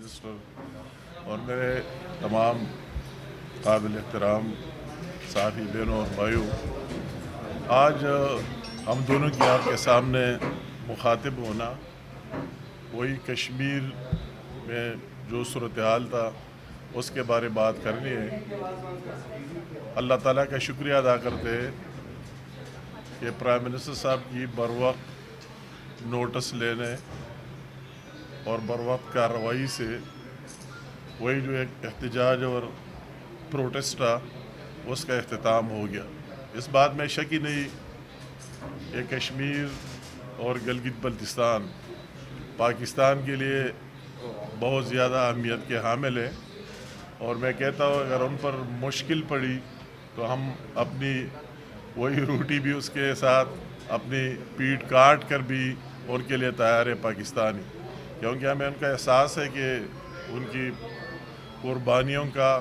Minister اور میرے تمام قابل احترام صحافی بہنوں اور بھائیوں، آج ہم دونوں کی آپ کے سامنے مخاطب ہونا وہی کشمیر میں جو صورتحال تھا اس کے بارے بات کرنی ہے۔ اللہ تعالیٰ کا شکریہ ادا کرتے ہیں کہ پرائم منسٹر صاحب کی بروقت نوٹس لینے اور بروقت کارروائی سے وہی جو ایک احتجاج اور پروٹیسٹ تھا اس کا اختتام ہو گیا۔ اس بات میں شک ہی نہیں کہ کشمیر اور گلگت بلتستان پاکستان کے لیے بہت زیادہ اہمیت کے حامل ہیں، اور میں کہتا ہوں اگر ان پر مشکل پڑی تو ہم اپنی وہی روٹی بھی اس کے ساتھ اپنی پیٹ کاٹ کر بھی ان کے لیے تیار ہے پاکستانی، کیونکہ ہمیں ان کا احساس ہے کہ ان کی قربانیوں کا،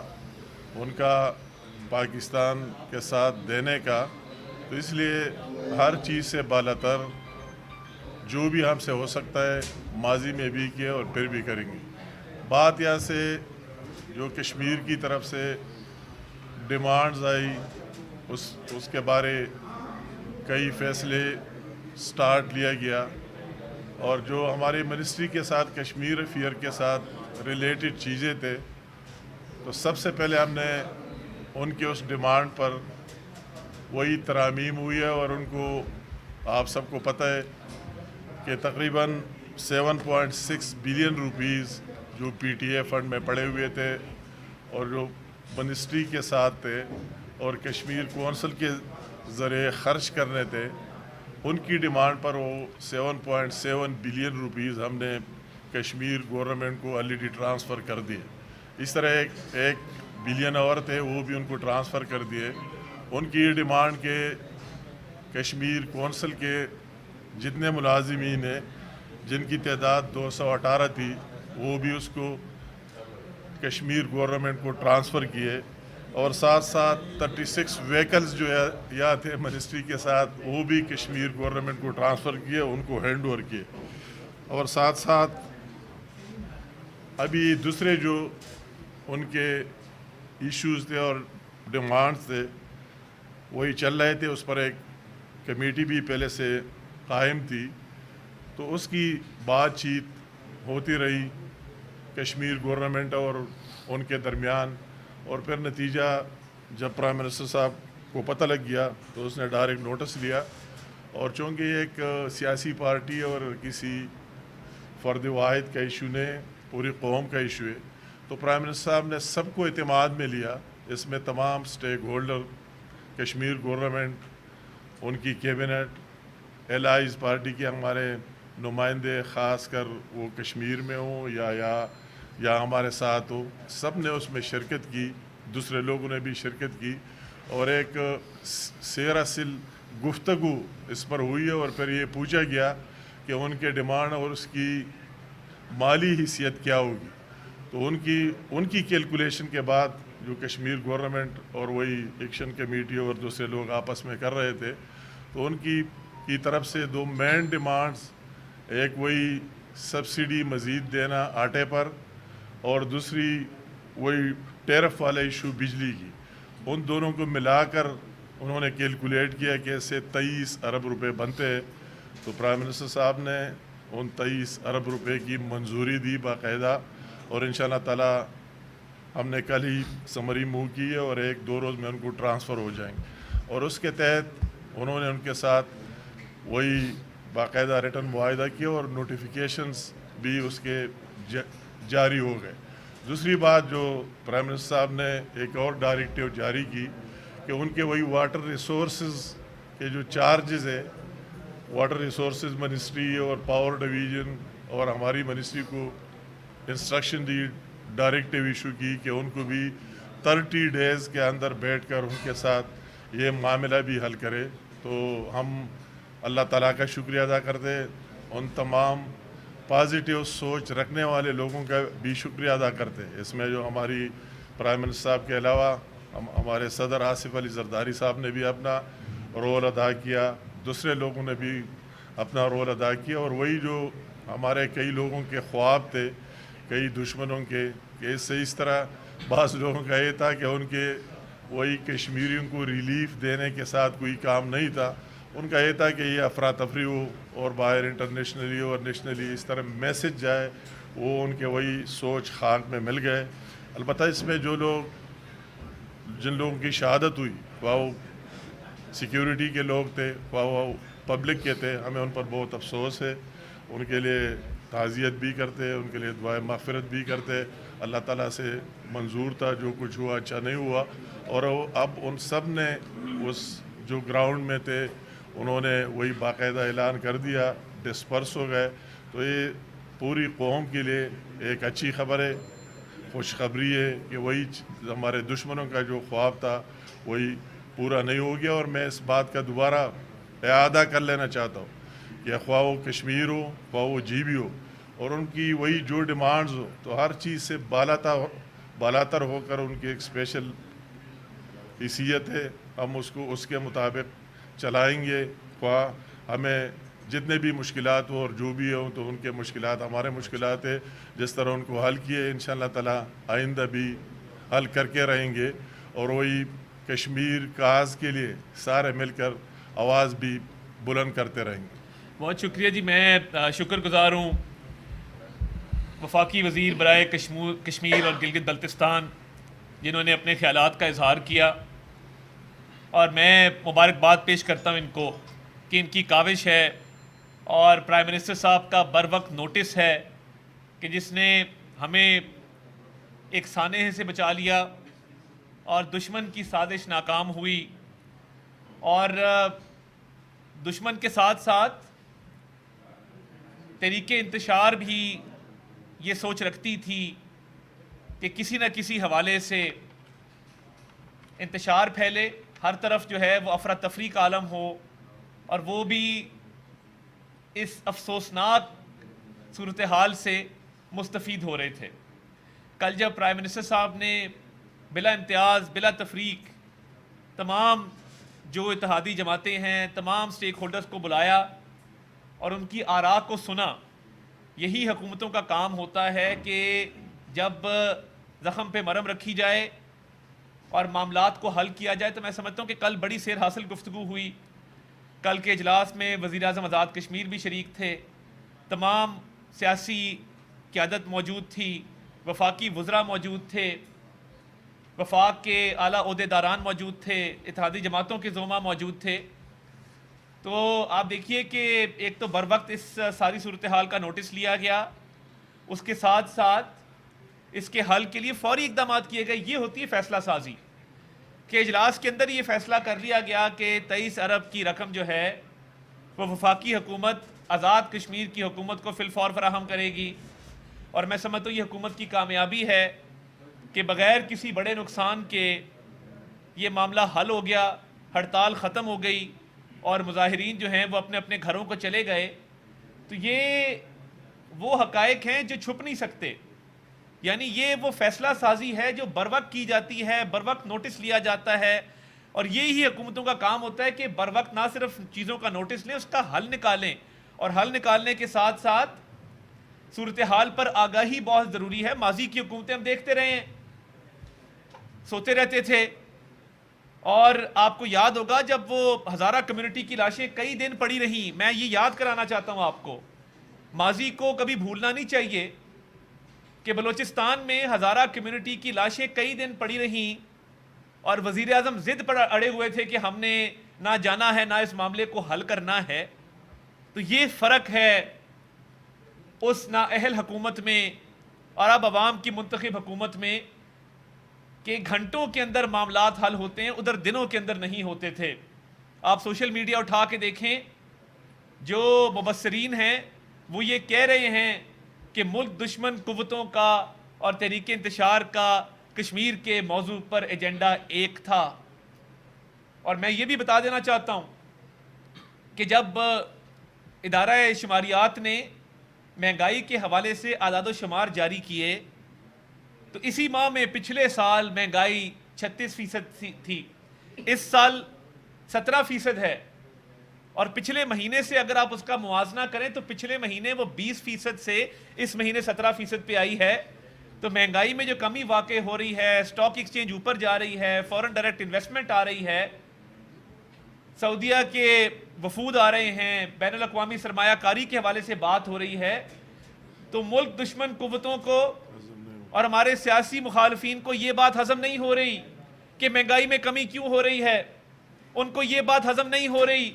ان کا پاکستان کے ساتھ دینے کا، تو اس لیے ہر چیز سے بالاتر جو بھی ہم سے ہو سکتا ہے ماضی میں بھی کیے اور پھر بھی کریں گے۔ بات یہاں سے جو کشمیر کی طرف سے ڈیمانڈز آئی اس کے بارے کئی فیصلے سٹارٹ لیا گیا، اور جو ہماری منسٹری کے ساتھ کشمیر افیئر کے ساتھ ریلیٹڈ چیزیں تھے، تو سب سے پہلے ہم نے ان کے اس ڈیمانڈ پر وہی ترامیم ہوئی ہے، اور ان کو آپ سب کو پتہ ہے کہ تقریباً 7.6 بلین روپیز جو پی ٹی اے فنڈ میں پڑے ہوئے تھے اور جو منسٹری کے ساتھ تھے اور کشمیر کونسل کے ذریعے خرچ کرنے تھے، ان کی ڈیمانڈ پر وہ 7.7 بلین روپیز ہم نے کشمیر گورنمنٹ کو آلریڈی ٹرانسفر کر دیے۔ اس طرح ایک بلین اور تھے، وہ بھی ان کو ٹرانسفر کر دیے۔ ان کی یہ ڈیمانڈ کہ کشمیر کونسل کے جتنے ملازمین ہیں جن کی تعداد 218 تھی، وہ بھی اس کو کشمیر گورنمنٹ کو ٹرانسفر کیے، اور ساتھ ساتھ 36 ویکلز جو یا تھے منسٹری کے ساتھ، وہ بھی کشمیر گورنمنٹ کو ٹرانسفر کیے، ان کو ہینڈ اوور کیے۔ اور ساتھ ساتھ ابھی دوسرے جو ان کے ایشوز تھے اور ڈیمانڈز تھے وہی چل رہے تھے۔ اس پر ایک کمیٹی بھی پہلے سے قائم تھی، تو اس کی بات چیت ہوتی رہی کشمیر گورنمنٹ اور ان کے درمیان، اور پھر نتیجہ جب پرائم منسٹر صاحب کو پتہ لگ گیا تو اس نے ڈائریکٹ نوٹس لیا، اور چونکہ یہ ایک سیاسی پارٹی اور کسی فرد واحد کا ایشو نے، پوری قوم کا ایشو ہے، تو پرائم منسٹر صاحب نے سب کو اعتماد میں لیا۔ اس میں تمام سٹیک ہولڈر، کشمیر گورنمنٹ، ان کی کیبنٹ، الائز پارٹی کے ہمارے نمائندے، خاص کر وہ کشمیر میں ہوں یا ہمارے ساتھ ہو، سب نے اس میں شرکت کی، دوسرے لوگوں نے بھی شرکت کی، اور ایک سیر اصل گفتگو اس پر ہوئی ہے، اور پھر یہ پوچھا گیا کہ ان کے ڈیمانڈ اور اس کی مالی حیثیت کیا ہوگی۔ تو ان کی کیلکولیشن کے بعد جو کشمیر گورنمنٹ اور وہی ایکشن کمیٹی اور دوسرے لوگ آپس میں کر رہے تھے، تو ان کی طرف سے دو مین ڈیمانڈز، ایک وہی سبسڈی مزید دینا آٹے پر، اور دوسری وہی ٹیرف والا ایشو بجلی کی، ان دونوں کو ملا کر انہوں نے کیلکولیٹ کیا کہ اس سے 23 ارب روپے بنتے ہیں۔ تو پرائم منسٹر صاحب نے ان 23 ارب روپے کی منظوری دی باقاعدہ، اور انشاءاللہ تعالی ہم نے کل ہی سمری موو کی ہے، اور 1-2 روز میں ان کو ٹرانسفر ہو جائیں گے، اور اس کے تحت انہوں نے ان کے ساتھ وہی باقاعدہ ریٹن معاہدہ کیا، اور نوٹیفیکیشنز بھی اس کے جاری ہو گئے۔ دوسری بات جو پرائم منسٹر صاحب نے ایک اور ڈائریکٹیو جاری کی کہ ان کے وہی واٹر ریسورسز کے جو چارجز ہے، واٹر ریسورسز منسٹری اور پاور ڈویژن اور ہماری منسٹری کو انسٹرکشن دی، ڈائریکٹیو ایشو کی کہ ان کو بھی 30 ڈیز کے اندر بیٹھ کر ان کے ساتھ یہ معاملہ بھی حل کرے۔ تو ہم اللہ تعالیٰ کا شکریہ ادا کرتے، ان تمام پازیٹیو سوچ رکھنے والے لوگوں کا بھی شکریہ ادا کرتے۔ اس میں جو ہماری پرائم منسٹر صاحب کے علاوہ ہمارے صدر آصف علی زرداری صاحب نے بھی اپنا رول ادا کیا، دوسرے لوگوں نے بھی اپنا رول ادا کیا، اور وہی جو ہمارے کئی لوگوں کے خواب تھے کئی دشمنوں کے، کہ اس سے اس طرح بعض لوگوں کا یہ تھا کہ ان کے وہی کشمیریوں کو ریلیف دینے کے ساتھ کوئی کام نہیں تھا، ان کا یہ تھا کہ یہ افراتفری ہو اور باہر انٹرنیشنلی اور نیشنلی اس طرح میسج جائے، وہ ان کے وہی سوچ خاک میں مل گئے۔ البتہ اس میں جو لوگ جن لوگوں کی شہادت ہوئی، وہ سیکیورٹی کے لوگ تھے، وہ پبلک کے تھے، ہمیں ان پر بہت افسوس ہے، ان کے لیے تعزیت بھی کرتے، ان کے لیے دعائے مغفرت بھی کرتے۔ اللہ تعالیٰ سے منظور تھا جو کچھ ہوا اچھا نہیں ہوا، اور اب ان سب نے اس جو گراؤنڈ میں تھے انہوں نے وہی باقاعدہ اعلان کر دیا، ڈسپرس ہو گئے۔ تو یہ پوری قوم کے لیے ایک اچھی خبر ہے، خوشخبری ہے کہ وہی ہمارے دشمنوں کا جو خواب تھا وہی پورا نہیں ہو گیا۔ اور میں اس بات کا دوبارہ اعادہ کر لینا چاہتا ہوں کہ خواہ وہ کشمیر ہو، خواہ وہ جی بی ہو، اور ان کی وہی جو ڈیمانڈز ہو تو ہر چیز سے بالاتر ہو کر ان کی ایک اسپیشل حیثیت ہے، ہم اس کے مطابق چلائیں گے، خواہ ہمیں جتنے بھی مشکلات ہوں اور جو بھی ہوں تو ان کے مشکلات ہمارے مشکلات ہے، جس طرح ان کو حل کیے انشاءاللہ تعالی آئندہ بھی حل کر کے رہیں گے، اور وہی کشمیر کاز کے لیے سارے مل کر آواز بھی بلند کرتے رہیں گے۔ بہت شکریہ جی، میں شکر گزار ہوں وفاقی وزیر برائے کشمیر اور گلگت بلتستان جنہوں نے اپنے خیالات کا اظہار کیا، اور میں مبارکباد پیش کرتا ہوں ان کو کہ ان کی کاوش ہے اور پرائم منسٹر صاحب کا بر وقت نوٹس ہے کہ جس نے ہمیں ایک سانحے سے بچا لیا اور دشمن کی سازش ناکام ہوئی، اور دشمن کے ساتھ ساتھ تحریک انتشار بھی یہ سوچ رکھتی تھی کہ کسی نہ کسی حوالے سے انتشار پھیلے، ہر طرف جو ہے وہ افراتفری کا عالم ہو، اور وہ بھی اس افسوسناک صورتحال سے مستفید ہو رہے تھے۔ کل جب پرائم منسٹر صاحب نے بلا امتیاز بلا تفریق تمام جو اتحادی جماعتیں ہیں، تمام سٹیک ہولڈرز کو بلایا اور ان کی آراء کو سنا، یہی حکومتوں کا کام ہوتا ہے کہ جب زخم پہ مرہم رکھی جائے اور معاملات کو حل کیا جائے۔ تو میں سمجھتا ہوں کہ کل بڑی سیر حاصل گفتگو ہوئی۔ کل کے اجلاس میں وزیر اعظم آزاد کشمیر بھی شریک تھے، تمام سیاسی قیادت موجود تھی، وفاقی وزراء موجود تھے، وفاق کے اعلیٰ عہدیداران موجود تھے، اتحادی جماعتوں کے زعماء موجود تھے۔ تو آپ دیکھیے کہ ایک تو بر وقت اس ساری صورتحال کا نوٹس لیا گیا، اس کے ساتھ ساتھ اس کے حل کے لیے فوری اقدامات کیے گئے۔ یہ ہوتی ہے فیصلہ سازی، کہ اجلاس کے اندر یہ فیصلہ کر لیا گیا کہ 23 ارب کی رقم جو ہے وہ وفاقی حکومت آزاد کشمیر کی حکومت کو فی الفور فراہم کرے گی، اور میں سمجھتا ہوں یہ حکومت کی کامیابی ہے کہ بغیر کسی بڑے نقصان کے یہ معاملہ حل ہو گیا، ہڑتال ختم ہو گئی اور مظاہرین جو ہیں وہ اپنے اپنے گھروں کو چلے گئے۔ تو یہ وہ حقائق ہیں جو چھپ نہیں سکتے، یعنی یہ وہ فیصلہ سازی ہے جو بر وقت کی جاتی ہے، بر وقت نوٹس لیا جاتا ہے، اور یہی حکومتوں کا کام ہوتا ہے کہ بر وقت نہ صرف چیزوں کا نوٹس لیں، اس کا حل نکالیں، اور حل نکالنے کے ساتھ ساتھ صورتحال پر آگاہی بہت ضروری ہے۔ ماضی کی حکومتیں ہم دیکھتے رہے ہیں، سوتے رہتے تھے، اور آپ کو یاد ہوگا جب وہ ہزارہ کمیونٹی کی لاشیں کئی دن پڑی رہیں، میں یہ یاد کرانا چاہتا ہوں آپ کو، ماضی کو کبھی بھولنا نہیں چاہیے کہ بلوچستان میں ہزارہ کمیونٹی کی لاشیں کئی دن پڑی رہیں، اور وزیر اعظم ضد پر اڑے ہوئے تھے کہ ہم نے نہ جانا ہے نہ اس معاملے کو حل کرنا ہے۔ تو یہ فرق ہے اس نااہل حکومت میں اور اب عوام کی منتخب حکومت میں، کہ گھنٹوں کے اندر معاملات حل ہوتے ہیں، ادھر دنوں کے اندر نہیں ہوتے تھے۔ آپ سوشل میڈیا اٹھا کے دیکھیں، جو مبصرین ہیں وہ یہ کہہ رہے ہیں کہ ملک دشمن قوتوں کا اور تحریک انتشار کا کشمیر کے موضوع پر ایجنڈا ایک تھا۔ اور میں یہ بھی بتا دینا چاہتا ہوں کہ جب ادارہ شماریات نے مہنگائی کے حوالے سے اعداد و شمار جاری کیے تو اسی ماہ میں پچھلے سال مہنگائی 36% تھی، اس سال 17% ہے۔ اور پچھلے مہینے سے اگر آپ اس کا موازنہ کریں تو پچھلے مہینے وہ 20% سے اس مہینے 17% پہ آئی ہے. تو مہنگائی میں جو کمی واقع ہو رہی ہے, اسٹاک ایکسچینج اوپر جا رہی ہے, فورن ڈائریکٹ انویسٹمنٹ آ رہی ہے, سعودیہ کے وفود آ رہے ہیں, بین الاقوامی سرمایہ کاری کے حوالے سے بات ہو رہی ہے, تو ملک دشمن قوتوں کو اور ہمارے سیاسی مخالفین کو یہ بات ہضم نہیں ہو رہی کہ مہنگائی میں کمی کیوں ہو رہی ہے. ان کو یہ بات ہضم نہیں ہو رہی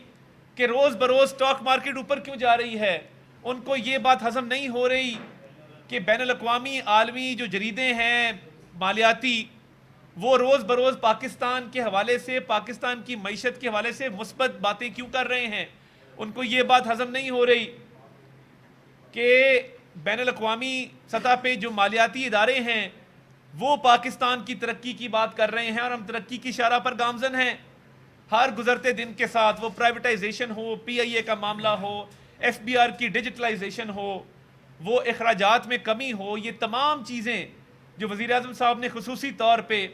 کہ روز بروز سٹاک مارکیٹ اوپر کیوں جا رہی ہے. ان کو یہ بات ہضم نہیں ہو رہی کہ بین الاقوامی عالمی جو جریدے ہیں مالیاتی, وہ روز بروز پاکستان کے حوالے سے, پاکستان کی معیشت کے حوالے سے مثبت باتیں کیوں کر رہے ہیں. ان کو یہ بات ہضم نہیں ہو رہی کہ بین الاقوامی سطح پہ جو مالیاتی ادارے ہیں وہ پاکستان کی ترقی کی بات کر رہے ہیں اور ہم ترقی کی شرح پر گامزن ہیں. ہر گزرتے دن کے ساتھ وہ پرائیویٹائزیشن ہو, پی آئی اے کا معاملہ ہو, ایف بی آر کی ڈیجیٹلائزیشن ہو, وہ اخراجات میں کمی ہو, یہ تمام چیزیں جو وزیر اعظم صاحب نے خصوصی طور پہ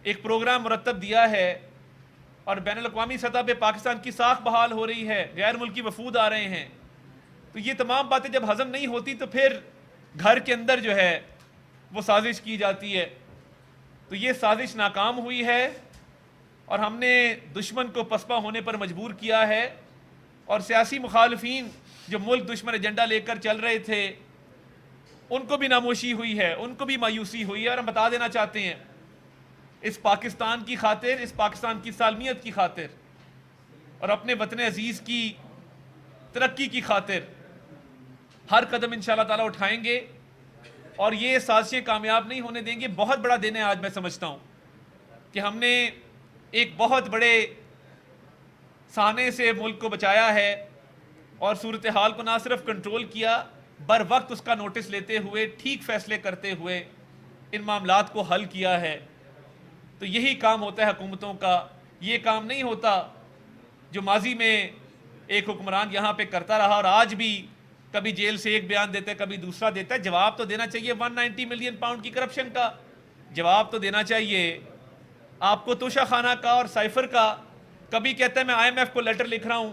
ایک پروگرام مرتب دیا ہے اور بین الاقوامی سطح پہ پاکستان کی ساکھ بحال ہو رہی ہے, غیر ملکی وفود آ رہے ہیں, تو یہ تمام باتیں جب ہضم نہیں ہوتی تو پھر گھر کے اندر جو ہے وہ سازش کی جاتی ہے. تو یہ سازش ناکام ہوئی ہے اور ہم نے دشمن کو پسپا ہونے پر مجبور کیا ہے, اور سیاسی مخالفین جو ملک دشمن ایجنڈا لے کر چل رہے تھے ان کو بھی ناموشی ہوئی ہے, ان کو بھی مایوسی ہوئی ہے. اور ہم بتا دینا چاہتے ہیں اس پاکستان کی خاطر, اس پاکستان کی سالمیت کی خاطر اور اپنے وطن عزیز کی ترقی کی خاطر ہر قدم انشاءاللہ تعالیٰ اٹھائیں گے اور یہ سازشیں کامیاب نہیں ہونے دیں گے. بہت بڑا دن ہے آج, میں سمجھتا ہوں کہ ہم نے ایک بہت بڑے سانے سے ملک کو بچایا ہے اور صورتحال کو نہ صرف کنٹرول کیا, بر وقت اس کا نوٹس لیتے ہوئے, ٹھیک فیصلے کرتے ہوئے ان معاملات کو حل کیا ہے. تو یہی کام ہوتا ہے حکومتوں کا. یہ کام نہیں ہوتا جو ماضی میں ایک حکمران یہاں پہ کرتا رہا اور آج بھی کبھی جیل سے ایک بیان دیتا ہے کبھی دوسرا دیتا ہے. جواب تو دینا چاہیے 190 ملین پاؤنڈ کی کرپشن کا, جواب تو دینا چاہیے آپ کو توشہ خانہ کا اور سائفر کا. کبھی کہتا ہے میں آئی ایم ایف کو لیٹر لکھ رہا ہوں,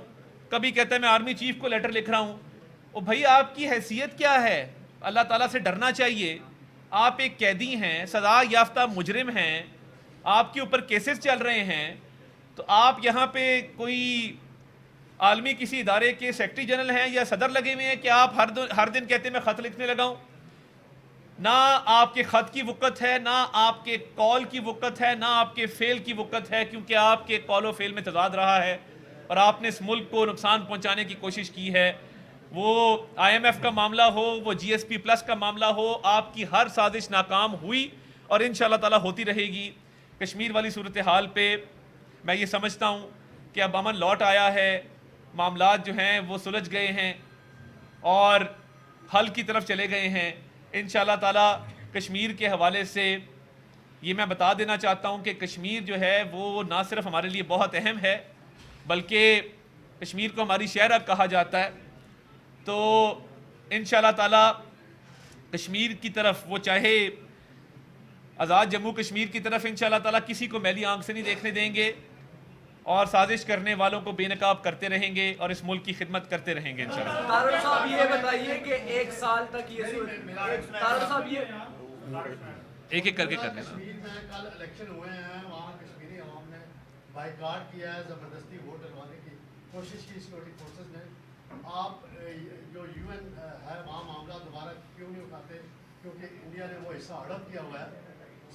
کبھی کہتا ہے میں آرمی چیف کو لیٹر لکھ رہا ہوں. او بھائی آپ کی حیثیت کیا ہے؟ اللہ تعالیٰ سے ڈرنا چاہیے. آپ ایک قیدی ہیں, سزا یافتہ مجرم ہیں, آپ کے اوپر کیسز چل رہے ہیں, تو آپ یہاں پہ کوئی عالمی کسی ادارے کے سیکرٹری جنرل ہیں یا صدر لگے ہوئے ہیں کہ آپ ہر دن کہتے ہیں میں خط لکھنے لگا ہوں؟ نہ آپ کے خط کی وقت ہے, نہ آپ کے کال کی وقت ہے, نہ آپ کے فیل کی وقت ہے, کیونکہ آپ کے کال و فیل میں تضاد رہا ہے اور آپ نے اس ملک کو نقصان پہنچانے کی کوشش کی ہے. وہ آئی ایم ایف کا معاملہ ہو, وہ جی ایس پی پلس کا معاملہ ہو, آپ کی ہر سازش ناکام ہوئی اور انشاءاللہ تعالیٰ ہوتی رہے گی. کشمیر والی صورتحال پہ میں یہ سمجھتا ہوں کہ اب امن لوٹ آیا ہے, معاملات جو ہیں وہ سلجھ گئے ہیں اور حل کی طرف چلے گئے ہیں. انشاءاللہ تعالیٰ کشمیر کے حوالے سے یہ میں بتا دینا چاہتا ہوں کہ کشمیر جو ہے وہ نہ صرف ہمارے لیے بہت اہم ہے بلکہ کشمیر کو ہماری شہرک کہا جاتا ہے. تو انشاءاللہ تعالیٰ کشمیر کی طرف, وہ چاہے آزاد جموں کشمیر کی طرف, انشاءاللہ تعالیٰ کسی کو میلی آنکھ سے نہیں دیکھنے دیں گے اور سازش کرنے والوں کو بے نقاب کرتے رہیں گے اور اس ملک کی خدمت کرتے رہیں گے انشاءاللہ. تارڑ صاحب یہ بتائیے کہ ایک سال تک یہ تارڑ صاحب یہ ایک ایک کر کے کرنے کشمیر میں کل الیکشن ہوئے ہیں, وہاں کشمیری عوام نے بائیکاٹ کیا ہے, زبردستی ووٹ ڈلوانے کی کوشش کی سیکورٹی فورسز نے. آپ جو یو این ہے وہاں معاملہ دوبارہ کیوں نہیں اٹھاتے؟ کیونکہ انڈیا نے وہ حصہ ہڑپ کیا ہوا ہے.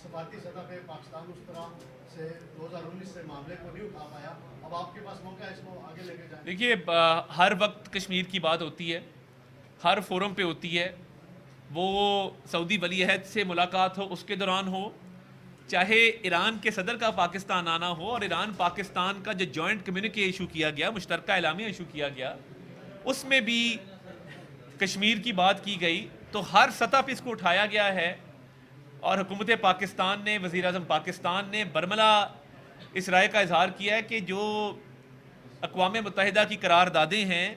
سفارتی سطح پہ پاکستان اس طرح سے 2019 سے معاملے کو نہیں اٹھا پایا. اب آپ کے پاس موقع ہے اس کو آگے لے کے جائیں. دیکھیے, ہر وقت کشمیر کی بات ہوتی ہے, ہر فورم پہ ہوتی ہے, وہ سعودی ولی عہد سے ملاقات ہو اس کے دوران ہو, چاہے ایران کے صدر کا پاکستان آنا ہو اور ایران پاکستان کا جو جوائنٹ کمیونیکے ایشو کیا گیا, مشترکہ اعلامیہ ایشو کیا گیا, اس میں بھی کشمیر کی بات کی گئی. تو ہر سطح پہ اس کو اٹھایا گیا ہے اور حکومت پاکستان نے, وزیر اعظم پاکستان نے برملا اس رائے کا اظہار کیا ہے کہ جو اقوام متحدہ کی قراردادیں ہیں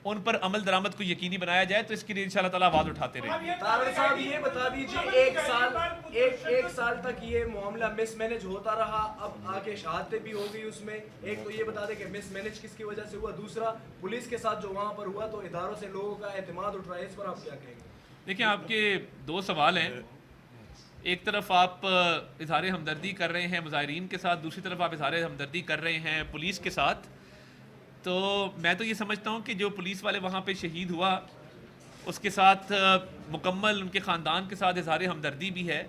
ان پر عمل درآمد کو یقینی بنایا جائے، تو اس کے لیے انشاءاللہ تعالیٰ آواز اٹھاتے رہیں گے۔ طارق صاحب یہ بتا دیجئے ایک سال تک یہ معاملہ مس مینج ہوتا رہا، اب آگے شہادتیں بھی ہو گئی اس میں، ایک تو یہ بتا دیں کہ مس مینج کس کی وجہ سے ہوا، دوسرا پولیس کے ساتھ جو وہاں پر ہوا تو اداروں سے لوگوں کا اعتماد اٹھ رہا ہے، اس پر آپ کیا کہیں گے؟ دیکھیں آپ کے دو سوال ہیں، ایک طرف آپ اظہار ہمدردی کر رہے ہیں مظاہرین کے ساتھ، دوسری طرف آپ اظہار ہمدردی کر رہے ہیں پولیس کے ساتھ، تو میں تو یہ سمجھتا ہوں کہ جو پولیس والے وہاں پہ شہید ہوا اس کے ساتھ مکمل ان کے خاندان کے ساتھ اظہار ہمدردی بھی ہے،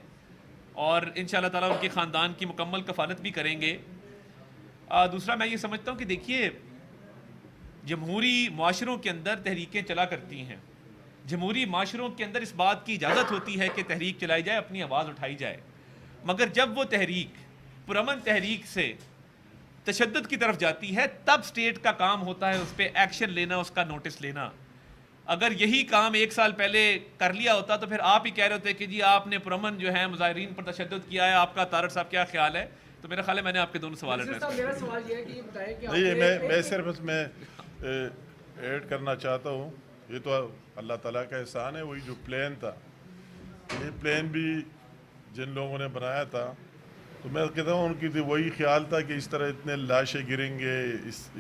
اور انشاءاللہ تعالیٰ ان کے خاندان کی مکمل کفالت بھی کریں گے۔ دوسرا میں یہ سمجھتا ہوں کہ دیکھیے جمہوری معاشروں کے اندر تحریکیں چلا کرتی ہیں، جمہوری معاشروں کے اندر اس بات کی اجازت ہوتی ہے کہ تحریک چلائی جائے، اپنی آواز اٹھائی جائے، مگر جب وہ تحریک پرامن تحریک سے تشدد کی طرف جاتی ہے تب سٹیٹ کا کام ہوتا ہے اس پہ ایکشن لینا، اس کا نوٹس لینا۔ اگر یہی کام ایک سال پہلے کر لیا ہوتا تو پھر آپ ہی کہہ رہے ہوتے کہ جی آپ نے پرامن جو ہے مظاہرین پر تشدد کیا ہے، آپ کا طارق صاحب کیا خیال ہے؟ تو میرا خیال ہے میں نے آپ کے دونوں سوال ایڈریس کر میرا سوال یہ ہے کہ یہ بتائیں کہ نہیں، میں صرف میں ایڈ کرنا چاہتا ہوں، یہ تو اللہ تعالیٰ کا احسان ہے، وہی جو پلین تھا، یہ پلین بھی جن لوگوں نے بنایا تھا تو میں کہتا ہوں ان کی وہی خیال تھا کہ اس طرح اتنے لاشیں گریں گے،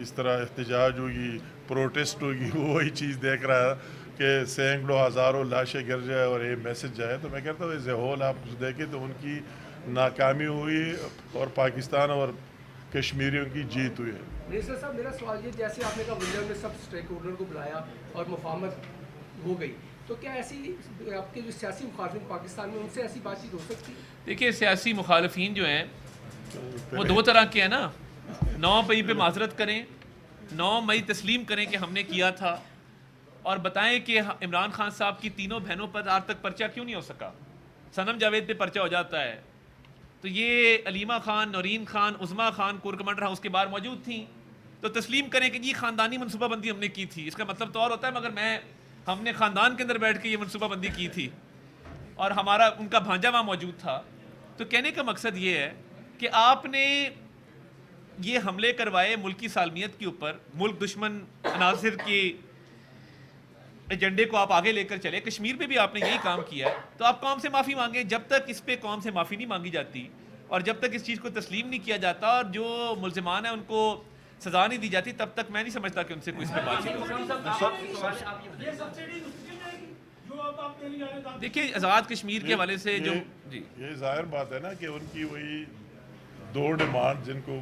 اس طرح احتجاج ہوگی، پروٹیسٹ ہوگی، وہی چیز دیکھ رہا ہے کہ سینکڑوں ہزاروں لاشیں گر جائے اور یہ میسج جائے۔ تو میں کہتا ہوں ایز اے ہول آپ دیکھیں تو ان کی ناکامی ہوئی اور پاکستان اور کشمیریوں کی جیت ہوئی ہے۔ منسٹر صاحب میرا سوال یہ، جیسے آپ نے کہا ونڈر میں سب اسٹیک ہولڈر کو بلایا اور مفاہمت ہو گئی، تو کیا ایسی آپ کے جو سیاسی مخالفین پاکستان میں ان سے ایسی بات چیت ہو سکتی ہے؟ دیکھیے سیاسی مخالفین جو ہیں وہ دو طرح کے ہیں نا، 9 مئی پہ معذرت کریں، 9 مئی تسلیم کریں کہ ہم نے کیا تھا، اور بتائیں کہ عمران خان صاحب کی تینوں بہنوں پر آج تک پرچہ کیوں نہیں ہو سکا؟ صنم جاوید پہ پرچہ ہو جاتا ہے، تو یہ Aleema Khan, Noreen Khan, Uzma Khan corps commander house کے باہر موجود تھیں، تو تسلیم کریں کہ جی خاندانی منصوبہ بندی ہم نے کی تھی۔ اس کا مطلب تو اور ہوتا ہے مگر ہم نے خاندان کے اندر بیٹھ کے یہ منصوبہ بندی کی تھی اور ہمارا ان کا بھانجا وہاں موجود تھا۔ تو کہنے کا مقصد یہ ہے کہ آپ نے یہ حملے کروائے ملکی سالمیت کے اوپر، ملک دشمن عناصر کے ایجنڈے کو آپ آگے لے کر چلے، کشمیر پہ بھی آپ نے یہی کام کیا ہے، تو آپ قوم سے معافی مانگیں۔ جب تک اس پہ قوم سے معافی نہیں مانگی جاتی اور جب تک اس چیز کو تسلیم نہیں کیا جاتا اور جو ملزمان ہیں ان کو سزا نہیں دی جاتی، تب تک میں نہیں سمجھتا کہ ان سے کوئی اس پہ بات چیت ہو۔ دیکھیے آزاد کشمیر کے حوالے سے جو یہ ظاہر بات ہے نا کہ ان کی وہی 2 ڈیمانڈ جن کو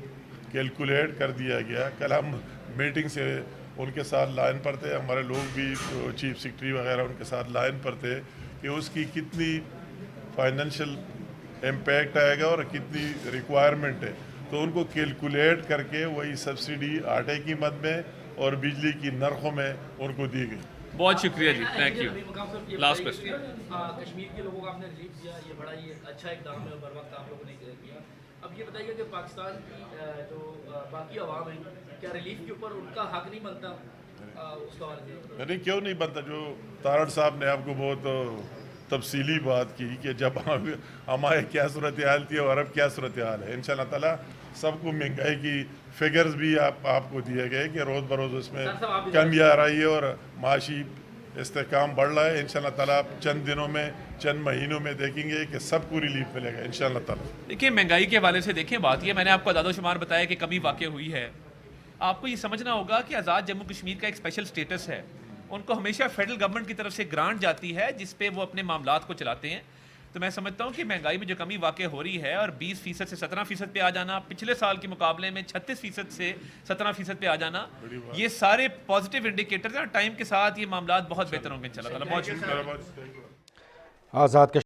کیلکولیٹ کر دیا گیا، کل ہم میٹنگ سے ان کے ساتھ لائن پر تھے، ہمارے لوگ بھی چیف سیکرٹری وغیرہ ان کے ساتھ لائن پر تھے کہ اس کی کتنی فائنینشیل امپیکٹ آئے گا اور کتنی ریکوائرمنٹ ہے، تو ان کو کیلکولیٹ کر کے وہی سبسڈی آٹے کی قیمت میں اور بجلی کی نرخوں میں ان کو دی گئی۔ بہت شکریہ جی، thank you. Last question. Kashmir کے لوگوں کو آپ نے ریلیف دیا، یہ بڑا ہی اچھا اقدام ہے، بر وقت آپ لوگوں نے کیا۔ اب یہ بتائیے کہ پاکستان کی جو باقی عوام ہیں، کیا ریلیف کے اوپر ان کا حق نہیں بنتا؟ اس کا نہیں، کیوں نہیں بنتا؟ جو طارق صاحب نے آپ کو بہت تفصیلی بات کی کہ جب ہمارے کیا صورتحال تھی اور اب کیا صورتحال ہے، انشاءاللہ تعالیٰ سب کو مہنگائی کی فگرز بھی آپ کو دیے گئے کہ روز بروز اس میں کمی آ رہی ہے اور معاشی استحکام بڑھ رہا ہے۔ انشاءاللہ تعالیٰ چند دنوں میں، چند مہینوں میں دیکھیں گے کہ سب کو ریلیف ملے گا انشاءاللہ تعالیٰ۔ دیکھیں مہنگائی کے حوالے سے دیکھیں بات یہ، میں نے آپ کو اعداد و شمار بتایا کہ کمی واقع ہوئی ہے۔ آپ کو یہ سمجھنا ہوگا کہ آزاد جموں کشمیر کا ایک اسپیشل سٹیٹس ہے، ان کو ہمیشہ فیڈرل گورنمنٹ کی طرف سے گرانٹ جاتی ہے جس پہ وہ اپنے معاملات کو چلاتے ہیں۔ تو میں سمجھتا ہوں کہ مہنگائی میں جو کمی واقع ہو رہی ہے اور 20% سے 17% پہ آ جانا، پچھلے سال کے مقابلے میں 36% سے 17% پہ آ جانا، یہ سارے پازیٹیو انڈیکیٹرز ہیں، اور ٹائم کے ساتھ یہ معاملات بہت بہتر ہوں گے انشاءاللہ تعالیٰ۔ بہت شکریہ۔ آزاد